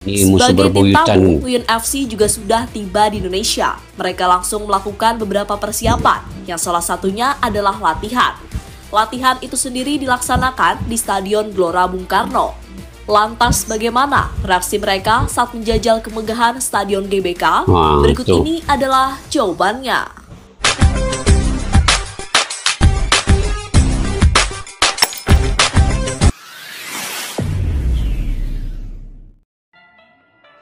Ini musuh Sebagai tim berbuyutan. tamu, Win FC juga sudah tiba di Indonesia. Mereka langsung melakukan beberapa persiapan, yang salah satunya adalah latihan. Latihan itu sendiri dilaksanakan di Stadion Gelora Bung Karno. Lantas bagaimana reaksi mereka saat menjajal kemegahan Stadion GBK? Berikut ini adalah jawabannya.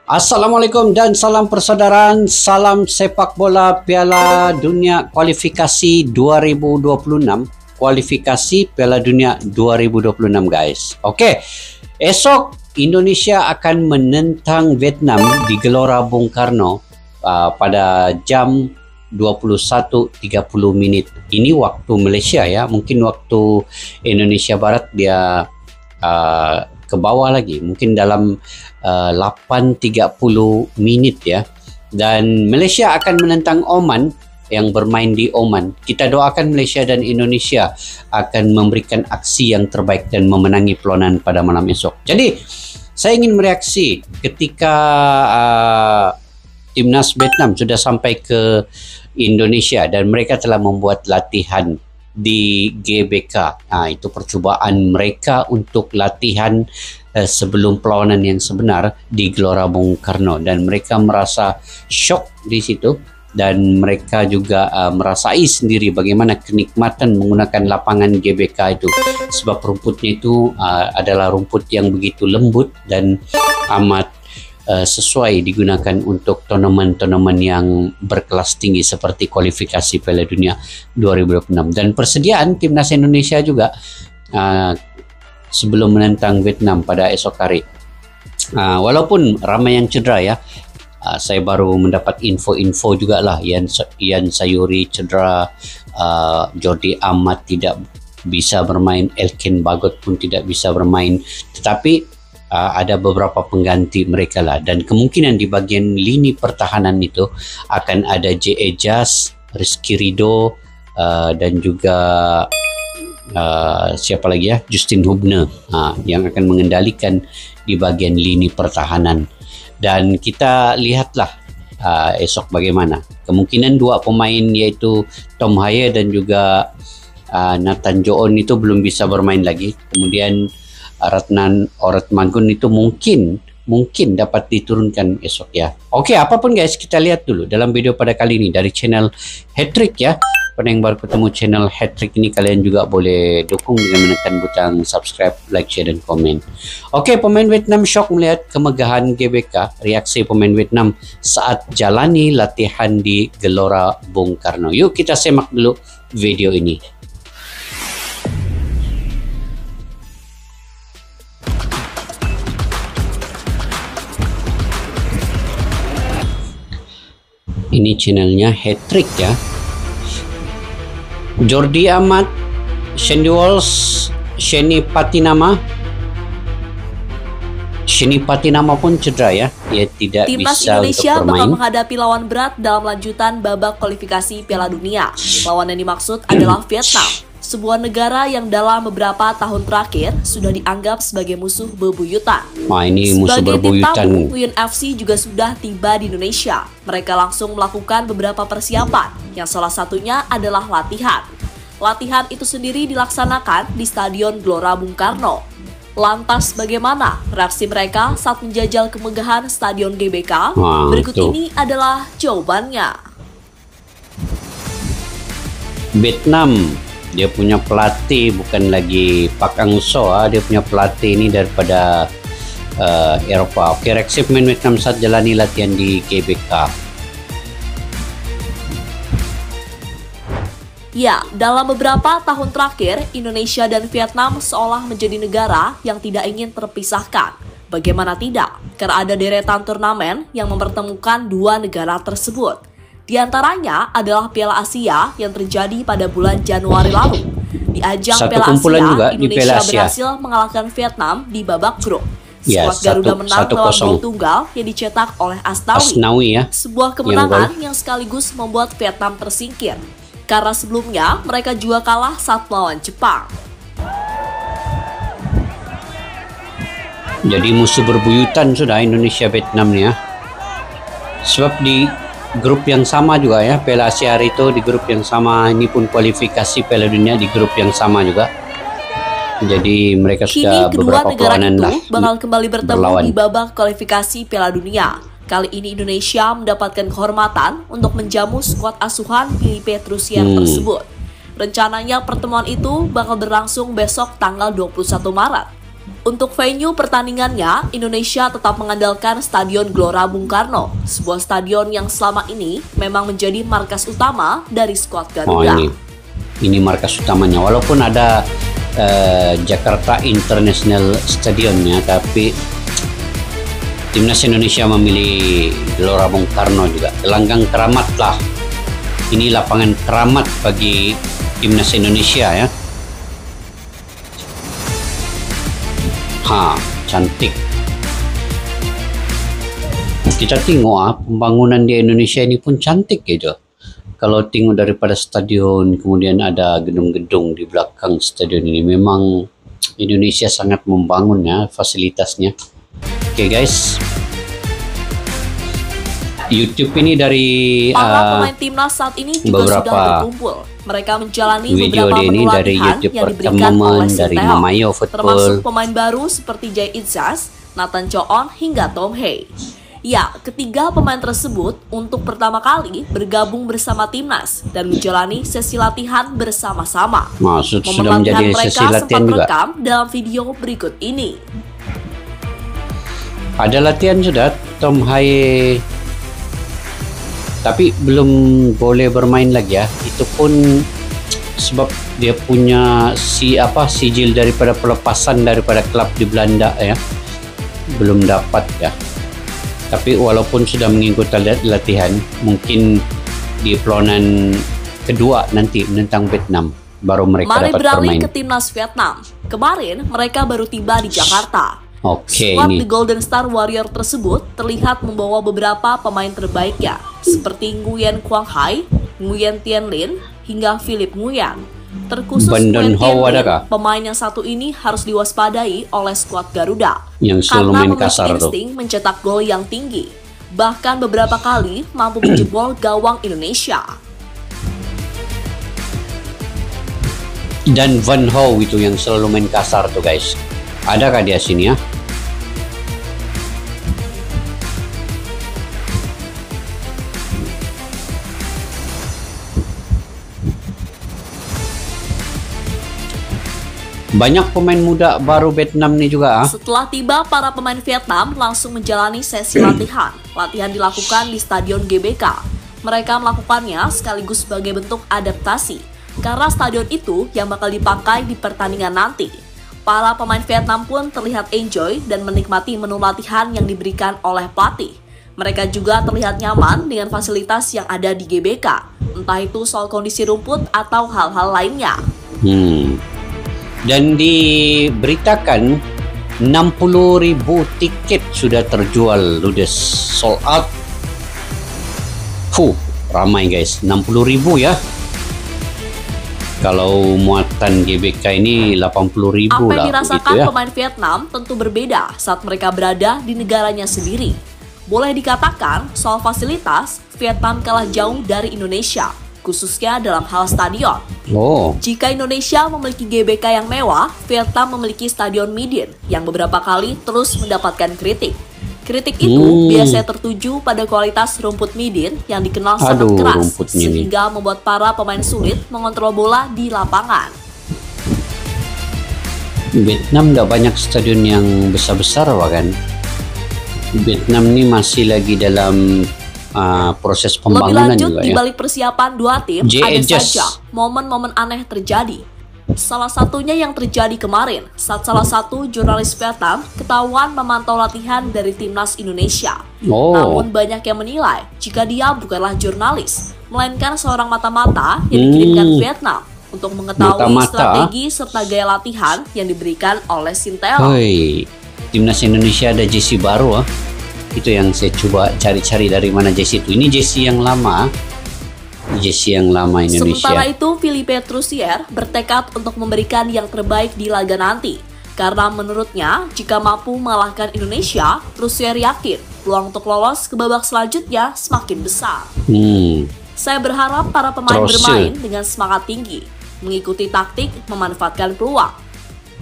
Assalamualaikum dan salam persaudaraan, salam sepak bola Piala Dunia kualifikasi 2026, kualifikasi Piala Dunia 2026 guys. Okey, esok Indonesia akan menentang Vietnam di Gelora Bung Karno pada jam 21.30 minit. Ini waktu Malaysia ya, mungkin waktu Indonesia Barat dia ke bawah lagi, mungkin dalam 8.30 minit ya. Dan Malaysia akan menentang Oman yang bermain di Oman. Kita doakan Malaysia dan Indonesia akan memberikan aksi yang terbaik dan memenangi perlawanan pada malam esok. Jadi saya ingin mereaksi ketika timnas Vietnam sudah sampai ke Indonesia dan mereka telah membuat latihan di GBK. Itu percubaan mereka untuk latihan sebelum perlawanan yang sebenar di Gelora Bung Karno, dan mereka merasa syok di situ dan mereka juga merasai sendiri bagaimana kenikmatan menggunakan lapangan GBK itu, sebab rumputnya itu adalah rumput yang begitu lembut dan amat sesuai digunakan untuk tournament-tournament yang berkelas tinggi seperti kualifikasi Piala Dunia 2026. Dan persediaan timnas Indonesia juga sebelum menentang Vietnam pada esok hari. Walaupun ramai yang cedera ya, saya baru mendapat info-info juga lah, Ian Sayuri cedera, Jordi Amat tidak bisa bermain, Elkin Bagot pun tidak bisa bermain, tetapi ada beberapa pengganti mereka lah, dan kemungkinan di bagian lini pertahanan itu akan ada J.A. Jas, Rizky Ridho, dan juga siapa lagi ya, Justin Hubner yang akan mengendalikan di bagian lini pertahanan. Dan kita lihatlah esok bagaimana. Kemungkinan dua pemain yaitu Tom Hyer dan juga Nathan Joon itu belum bisa bermain lagi. Kemudian Ratnan Oratmangun itu mungkin dapat diturunkan esok ya. Okey, apapun guys, kita lihat dulu dalam video pada kali ini dari channel Hattrick ya. Pada yang baru ketemu channel Hattrick ini, kalian juga boleh dukung dengan menekan butang subscribe, like, share dan komen. Okey, pemain Vietnam syok melihat kemegahan GBK. Reaksi pemain Vietnam saat jalani latihan di Gelora Bung Karno. Yuk kita semak dulu video ini. Ini channelnya Hattrick ya. Jordi Amat, Shandy Walsh, Sheni Patinama pun cedera ya. Ia tidak Timnas bisa Indonesia untuk bermain. bakal menghadapi lawan berat dalam lanjutan babak kualifikasi Piala Dunia. Lawan yang dimaksud adalah Vietnam, sebuah negara yang dalam beberapa tahun terakhir sudah dianggap sebagai musuh bebuyutan. Ini musuh berbuyutan. Sebagai tim tamu, Win FC juga sudah tiba di Indonesia. Mereka langsung melakukan beberapa persiapan, yang salah satunya adalah latihan. Latihan itu sendiri dilaksanakan di Stadion Gelora Bung Karno. Lantas bagaimana reaksi mereka saat menjajal kemegahan Stadion GBK? Berikut ini adalah jawabannya. Vietnam, dia punya pelatih bukan lagi Park Hang-seo, dia punya pelatih ini daripada Eropah. Okey, reaksi pemain Vietnam saat jalani latihan di GBK. Ya, dalam beberapa tahun terakhir, Indonesia dan Vietnam seolah menjadi negara yang tidak ingin terpisahkan. Bagaimana tidak? Karena ada deretan turnamen yang mempertemukan dua negara tersebut. Di antaranya adalah Piala Asia yang terjadi pada bulan Januari lalu. Di ajang Piala Asia, Indonesia berhasil mengalahkan Vietnam di babak grup. Skuad Garuda menang lewat gol tunggal yang dicetak oleh Asnawi ya. Sebuah kemenangan yang sekaligus membuat Vietnam tersingkir, karena sebelumnya mereka juga kalah saat melawan Jepang. Jadi musuh berbuyutan sudah Indonesia Vietnam nih ya. Sebab di grup yang sama juga ya, Piala Asia hari itu di grup yang sama, ini pun kualifikasi Piala Dunia di grup yang sama juga. Jadi mereka sudah beberapa perlawanan lah bakal kembali bertemu berlawan di babak kualifikasi Piala Dunia. Kali ini Indonesia mendapatkan kehormatan untuk menjamu skuad asuhan Philippe Troussier tersebut. Rencananya pertemuan itu bakal berlangsung besok tanggal 21 Maret. Untuk venue pertandingannya, Indonesia tetap mengandalkan Stadion Gelora Bung Karno, sebuah stadion yang selama ini memang menjadi markas utama dari skuad Garuda. Ini markas utamanya, walaupun ada Jakarta International Stadionnya, tapi timnas Indonesia memilih Gelora Bung Karno juga. Gelanggang keramat lah. Ini lapangan keramat bagi timnas Indonesia ya. Cantik. Kita tengok pembangunan di Indonesia ini pun cantik gitu. Kalau tengok daripada stadion, kemudian ada gedung-gedung di belakang stadion ini, memang Indonesia sangat membangun ya fasilitasnya. Oke guys, YouTube ini dari para pemain timnas saat ini juga sudah berkumpul. Mereka menjalani beberapa menu latihan yang diberikan oleh Sinteyong, termasuk pemain baru seperti Jay Itzas, Nathan Choon, hingga Tom Hei. Ya, ketiga pemain tersebut untuk pertama kali bergabung bersama timnas dan menjalani sesi latihan bersama-sama. Sudah menjadi sesi latihan juga dalam video berikut ini. Ada latihan sudah Tom Hei, tapi belum boleh bermain lagi ya. Itu pun sebab dia punya sijil daripada pelepasan daripada klub di Belanda ya, belum dapat ya. Tapi walaupun sudah mengikuti latihan, mungkin di perlawanan kedua nanti menentang Vietnam baru mereka dapat bermain. Mari beralih ke timnas Vietnam. Kemarin mereka baru tiba di Jakarta. Skuad The Golden Star Warrior tersebut terlihat membawa beberapa pemain terbaiknya, seperti Nguyen Quang Hai, Nguyen Tien Linh, hingga Philip Nguyen. Terkhusus Nguyen Tien Linh, pemain yang satu ini harus diwaspadai oleh skuad Garuda karena memiliki insting mencetak gol yang tinggi, bahkan beberapa kali mampu menjebol gawang Indonesia. Dan Van Ho itu yang selalu main kasar tuh guys. Adakah dia sini ya? Banyak pemain muda baru Vietnam nih juga. Setelah tiba, para pemain Vietnam langsung menjalani sesi latihan. Latihan dilakukan di Stadion GBK. Mereka melakukannya sekaligus sebagai bentuk adaptasi, karena stadion itu yang bakal dipakai di pertandingan nanti. Para pemain Vietnam pun terlihat enjoy dan menikmati menu latihan yang diberikan oleh pelatih. Mereka juga terlihat nyaman dengan fasilitas yang ada di GBK, entah itu soal kondisi rumput atau hal-hal lainnya. Dan diberitakan 60.000 tiket sudah terjual, ludes, sold out. Ramai guys, 60.000 ya. Kalau muatan GBK ini 80.000 lah. Apa yang dirasakan pemain Vietnam tentu berbeda saat mereka berada di negaranya sendiri. Boleh dikatakan soal fasilitas, Vietnam kalah jauh dari Indonesia, khususnya dalam hal stadion. Jika Indonesia memiliki GBK yang mewah, Vietnam memiliki stadion Midin yang beberapa kali terus mendapatkan kritik. Kritik itu biasanya tertuju pada kualitas rumput Midin yang dikenal sangat keras, sehingga membuat para pemain sulit mengontrol bola di lapangan. Vietnam tidak banyak stadion yang besar-besar kan? Vietnam ini masih lagi dalam proses pembangunan. Lebih lanjut, juga di ya. balik persiapan dua tim, ada saja momen-momen aneh terjadi. Salah satunya yang terjadi kemarin saat salah satu jurnalis Vietnam ketahuan memantau latihan dari timnas Indonesia. Namun banyak yang menilai jika dia bukanlah jurnalis, melainkan seorang mata-mata yang dikirimkan Vietnam untuk mengetahui strategi serta gaya latihan yang diberikan oleh Sinteyong. Timnas Indonesia ada jersey baru. Itu yang saya coba cari-cari dari mana jersey itu. Ini jersey yang lama. Jersey yang lama Indonesia. Sementara itu, Philippe Troussier bertekad untuk memberikan yang terbaik di laga nanti. Karena menurutnya, jika mampu mengalahkan Indonesia, Rusia yakin peluang untuk lolos ke babak selanjutnya semakin besar. Saya berharap para pemain bermain dengan semangat tinggi, mengikuti taktik, memanfaatkan peluang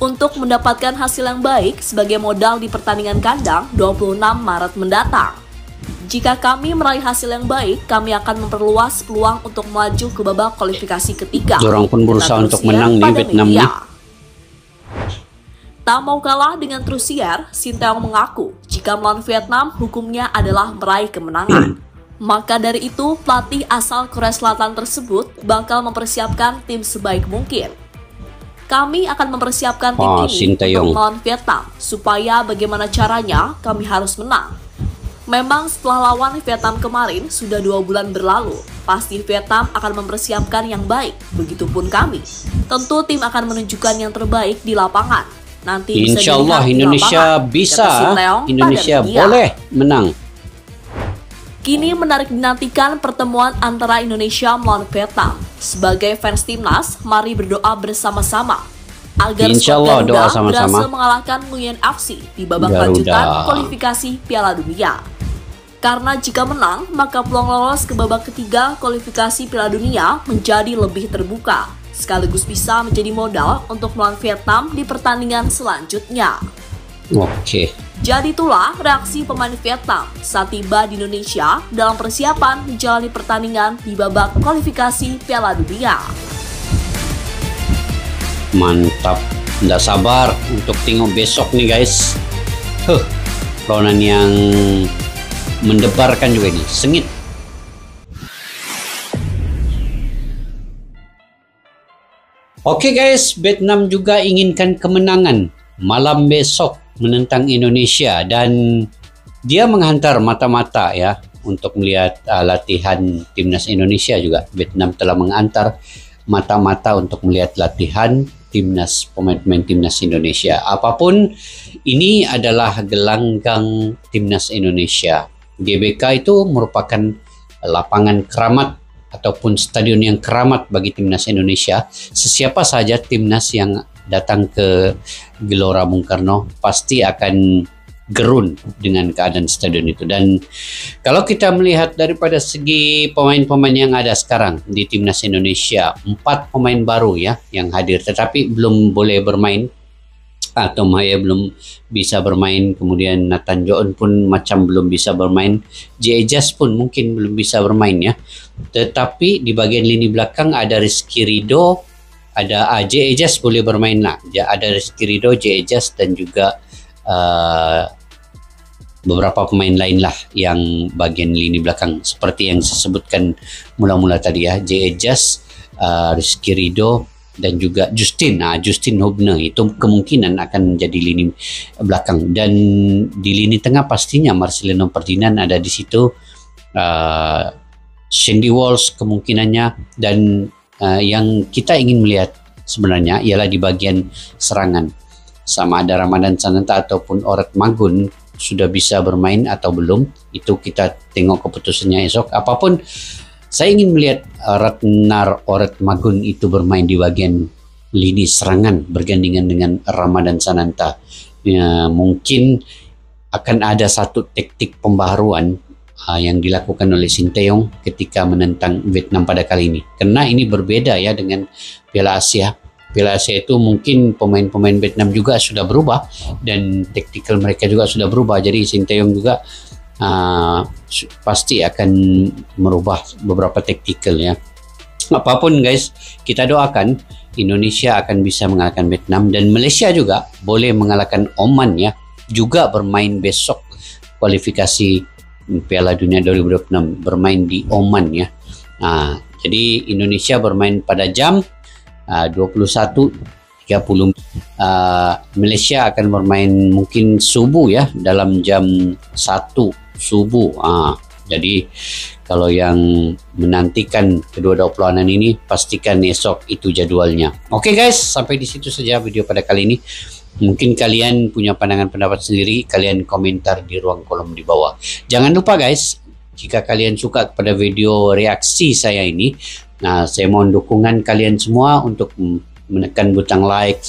untuk mendapatkan hasil yang baik sebagai modal di pertandingan kandang 26 Maret mendatang. Jika kami meraih hasil yang baik, kami akan memperluas peluang untuk melaju ke babak kualifikasi ketiga. Dorang pun berusaha untuk menang nih Vietnam nih. Tak mau kalah dengan Trusier, Sinteyong mengaku jika melawan Vietnam hukumnya adalah meraih kemenangan. Maka dari itu, pelatih asal Korea Selatan tersebut bakal mempersiapkan tim sebaik mungkin. Kami akan mempersiapkan tim ini Sinteyong untuk melawan Vietnam, supaya bagaimana caranya kami harus menang. Memang setelah lawan Vietnam kemarin sudah 2 bulan berlalu, pasti Vietnam akan mempersiapkan yang baik, begitupun kami. Tentu tim akan menunjukkan yang terbaik di lapangan. Nanti Insya Allah Indonesia bisa, Indonesia boleh menang. Kini menarik dinantikan pertemuan antara Indonesia melawan Vietnam. Sebagai fans timnas, mari berdoa bersama-sama agar Insya Allah doa sama-sama berhasil mengalahkan Nguyen FC di babak lanjutan kualifikasi Piala Dunia. Karena jika menang, maka peluang lolos ke babak ketiga kualifikasi Piala Dunia menjadi lebih terbuka, sekaligus bisa menjadi modal untuk melawan Vietnam di pertandingan selanjutnya. Oke. Jadi itulah reaksi pemain Vietnam saat tiba di Indonesia dalam persiapan menjalani pertandingan di babak kualifikasi Piala Dunia. Mantap, nggak sabar untuk tengok besok nih guys. Lawanan yang mendebarkan juga ini, sengit. Oke guys, Vietnam juga inginkan kemenangan malam besok menentang Indonesia, dan dia menghantar mata-mata ya untuk melihat latihan timnas Indonesia juga. Vietnam telah menghantar mata-mata untuk melihat latihan timnas, pemain-pemain timnas Indonesia. Apapun ini adalah gelanggang timnas Indonesia. GBK itu merupakan lapangan keramat ataupun stadion yang keramat bagi timnas Indonesia. Sesiapa saja timnas yang datang ke Gelora Bung Karno pasti akan gerun dengan keadaan stadion itu. Dan kalau kita melihat daripada segi pemain-pemain yang ada sekarang di timnas Indonesia, 4 pemain baru ya yang hadir, tetapi belum boleh bermain atau Maya belum bisa bermain. Kemudian Nathan Joon pun macam belum bisa bermain. J.J. pun mungkin belum bisa bermain ya. Tetapi di bagian lini belakang ada Rizky Ridho, ada J.J. boleh bermain lah. Ada Rizky Ridho, J.J. dan juga beberapa pemain lain lah yang bagian lini belakang seperti yang saya sebutkan mula-mula tadi ya. J.J., Rizky Ridho dan juga Justin Hubner itu kemungkinan akan menjadi lini belakang, dan di lini tengah pastinya Marcelino Ferdinand ada di situ, Sandy Walsh kemungkinannya, dan yang kita ingin melihat sebenarnya ialah di bagian serangan, sama ada Ramadan Sananta ataupun Oret Magun sudah bisa bermain atau belum, itu kita tengok keputusannya esok. Apapun, saya ingin melihat Ratnar Oret Magun itu bermain di bagian lini serangan bergandingan dengan Ramadan Sananta. Ya, mungkin akan ada satu taktik pembaharuan yang dilakukan oleh Sinteyong ketika menentang Vietnam pada kali ini. Karena ini berbeda ya dengan Piala Asia. Piala Asia itu mungkin pemain-pemain Vietnam juga sudah berubah dan taktikal mereka juga sudah berubah. Jadi Sinteyong juga pasti akan merubah beberapa taktikal ya. Apapun guys, kita doakan Indonesia akan bisa mengalahkan Vietnam, dan Malaysia juga boleh mengalahkan Oman ya, juga bermain besok kualifikasi Piala Dunia 2026, bermain di Oman ya. Jadi Indonesia bermain pada jam 21.30. Malaysia akan bermain mungkin subuh ya, dalam jam 1 subuh. Jadi kalau yang menantikan kedua-dua pelawanan ini, pastikan esok itu jadwalnya. Oke guys, sampai di situ saja video pada kali ini. Mungkin kalian punya pandangan pendapat sendiri, kalian komentar di ruang kolom di bawah. Jangan lupa guys, jika kalian suka kepada video reaksi saya ini, saya mohon dukungan kalian semua untuk menekan butang like,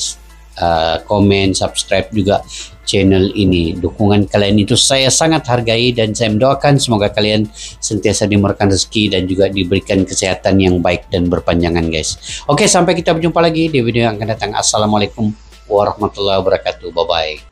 komen, subscribe juga channel ini. Dukungan kalian itu saya sangat hargai dan saya mendoakan semoga kalian sentiasa dimurahkan rezeki dan juga diberikan kesehatan yang baik dan berpanjangan, guys. Oke, sampai kita berjumpa lagi di video yang akan datang. Assalamualaikum warahmatullahi wabarakatuh. Bye-bye.